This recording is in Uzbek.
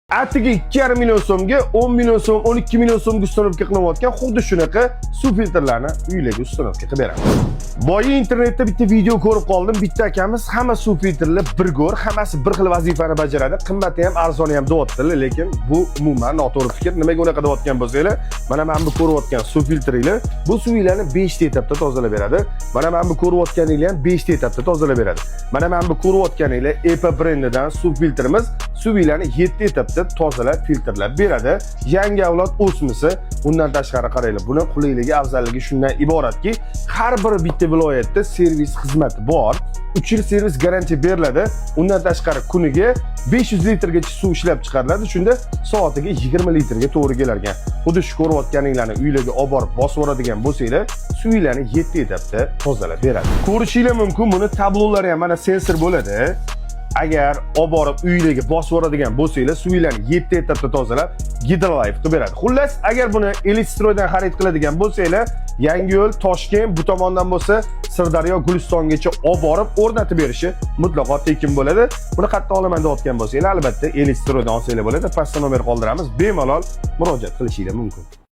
Atigi 2,5 million so'mga 10 million so'm, 12 million so'mga uстановка qilinayotgan xuddi shunaqa suv filtrlarni uylarga uстановка qilib beramiz. Boya internetda bitta video ko'rib qoldim. Bitta akamiz hamma suv filtrlar bir go'r, hammasi bir xil vazifani bajaradi. Qimmati ham, arzoni ham deyaptilar, lekin bu umuman noto'g'ri fikr. Nimaga unaqa deyotgan bo'lsanglar, mana men bu ko'rayotgan suv filtringlar, bu suvlarni 5 ta etapda tozalab beradi. Mana men bu ko'rayotganinglar ham 5 ta etapda tozalab beradi. Mana men bu ko'rayotganinglar EPA brendidan suv filtrimiz suvlarni 7 etapda tozalab filtrlab beradi. Yangi avlod o'smisi. Undan tashqari qaranglar, buni qulayligi, afzalligi shundan iboratki, har bir bitta viloyatda servis xizmati bor. 3 yil servis garantiya beriladi. Undan tashqari kuniga 500 litrgacha suv ishlab chiqariladi. Shunda soatiga 20 litrga to'g'ri kelar ekan. Xuddi shu ko'rayotganinglarni uylarga olib borib bosib yuboradigan bo'lsanglar, suvlarni 7 etapda tozalab beradi. Ko'rishinglar mumkin, buni tablolari ham mana sensor bo'ladi. Agar olib borib uylarga bosib yuboradigan bo'lsanglar, suvlarni 7 etapda tozalab Hidrolife qilib beradi. Xullas, agar buni Elistroydan xarid qiladigan bo'lsanglar, Yangiyo'l, Toshkent bu tomondan bo'lsa, Sirdaryo, Gulistongacha olib borib o'rnatib berishi mutlaqo tekin bo'ladi. Buni qayerdan olaman deyotgan bo'lsanglar, albatta Elistroydan olsanglar bo'ladi. Pastda nomer qoldiramiz, bemalol murojaat qilishingiz mumkin.